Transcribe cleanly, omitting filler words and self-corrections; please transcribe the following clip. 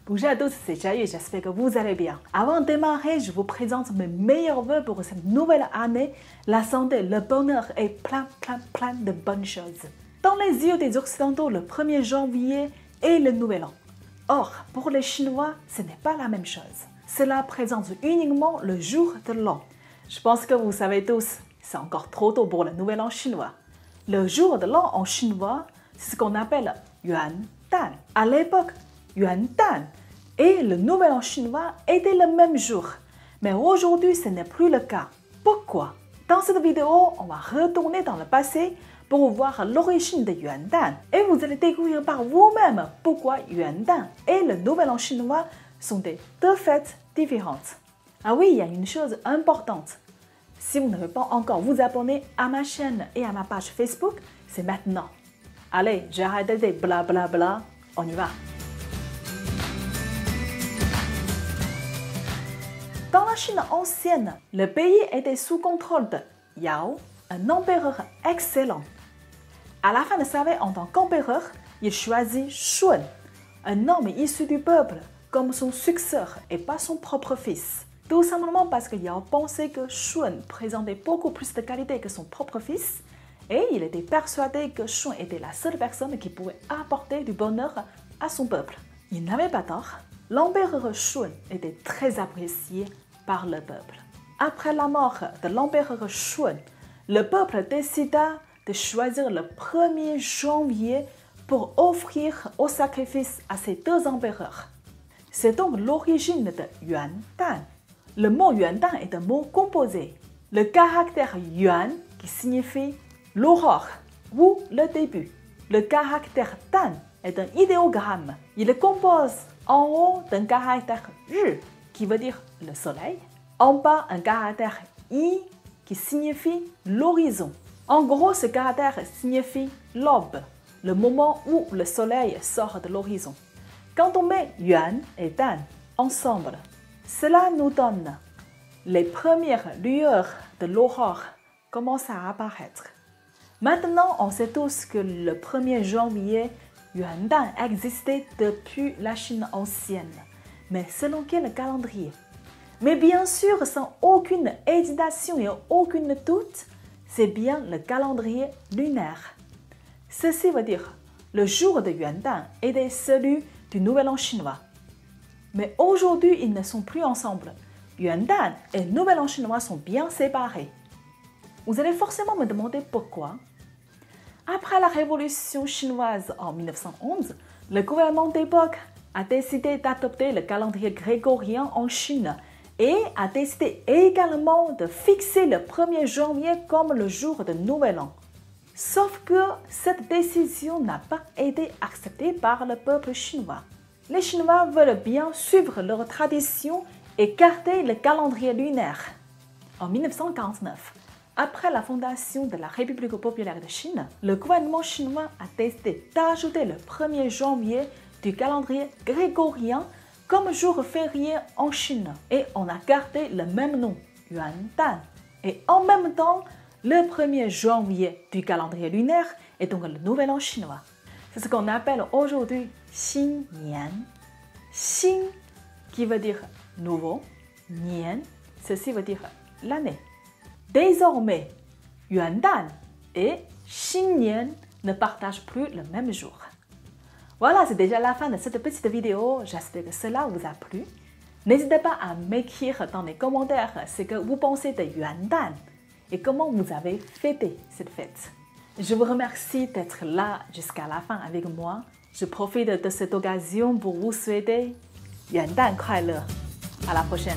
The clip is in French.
Bonjour à tous, c'est Jayu, j'espère que vous allez bien. Avant de démarrer, je vous présente mes meilleurs vœux pour cette nouvelle année. La santé, le bonheur et plein de bonnes choses. Dans les yeux des Occidentaux, le 1er janvier est le nouvel an. Or, pour les Chinois, ce n'est pas la même chose. Cela présente uniquement le jour de l'an. Je pense que vous savez tous, c'est encore trop tôt pour le nouvel an chinois. Le jour de l'an en chinois, c'est ce qu'on appelle Yuan Dan. À l'époque, Yuan Dan et le nouvel an chinois étaient le même jour. Mais aujourd'hui, ce n'est plus le cas. Pourquoi? Dans cette vidéo, on va retourner dans le passé pour voir l'origine de Yuan Dan. Et vous allez découvrir par vous-même pourquoi Yuan Dan et le nouvel an chinois sont des deux fêtes différentes. Ah oui, il y a une chose importante. Si vous n'avez pas encore vous abonner à ma chaîne et à ma page Facebook, c'est maintenant. Allez, j'arrête de blablabla, on y va. Dans la Chine ancienne, le pays était sous contrôle de Yao, un empereur excellent. À la fin de sa vie en tant qu'empereur, il choisit Shun, un homme issu du peuple, comme son successeur et pas son propre fils. Tout simplement parce que Yao pensait que Shun présentait beaucoup plus de qualités que son propre fils et il était persuadé que Shun était la seule personne qui pouvait apporter du bonheur à son peuple. Il n'avait pas tort. L'empereur Shun était très apprécié par le peuple. Après la mort de l'empereur Shun, le peuple décida de choisir le 1er janvier pour offrir au sacrifice à ces deux empereurs. C'est donc l'origine de Yuan Dan. Le mot Yuan Dan est un mot composé. Le caractère Yuan qui signifie l'aurore ou le début. Le caractère Dan est un idéogramme. Il compose en haut d'un caractère Ri qui veut dire le soleil, en bas un caractère I qui signifie l'horizon. En gros, ce caractère signifie l'aube, le moment où le soleil sort de l'horizon. Quand on met Yuan et Dan ensemble, cela nous donne les premières lueurs de l'aurore commencent à apparaître. Maintenant, on sait tous que le 1er janvier, Yuan Dan existait depuis la Chine ancienne. Mais selon quel calendrier? Mais bien sûr, sans aucune hésitation et aucune doute, c'est bien le calendrier lunaire. Ceci veut dire le jour de Yuan Dan était celui du Nouvel An chinois. Mais aujourd'hui, ils ne sont plus ensemble. Yuan Dan et Nouvel An chinois sont bien séparés. Vous allez forcément me demander pourquoi. Après la révolution chinoise en 1911, le gouvernement d'époque a décidé d'adopter le calendrier grégorien en Chine et a décidé également de fixer le 1er janvier comme le jour de Nouvel An. Sauf que cette décision n'a pas été acceptée par le peuple chinois. Les Chinois veulent bien suivre leur tradition et garder le calendrier lunaire. En 1949, après la fondation de la République populaire de Chine, le gouvernement chinois a décidé d'ajouter le 1er janvier du calendrier grégorien comme jour férié en Chine. Et on a gardé le même nom, Yuan Dan. Et en même temps, le 1er janvier du calendrier lunaire est donc le nouvel an chinois. C'est ce qu'on appelle aujourd'hui Xin Nian. Xin qui veut dire nouveau, Nian, ceci veut dire l'année. Désormais, Yuan Dan et Xin Nian ne partagent plus le même jour. Voilà, c'est déjà la fin de cette petite vidéo. J'espère que cela vous a plu. N'hésitez pas à m'écrire dans les commentaires ce que vous pensez de Yuan Dan et comment vous avez fêté cette fête. Je vous remercie d'être là jusqu'à la fin avec moi. Je profite de cette occasion pour vous souhaiter Yuan Dan 快乐. À la prochaine.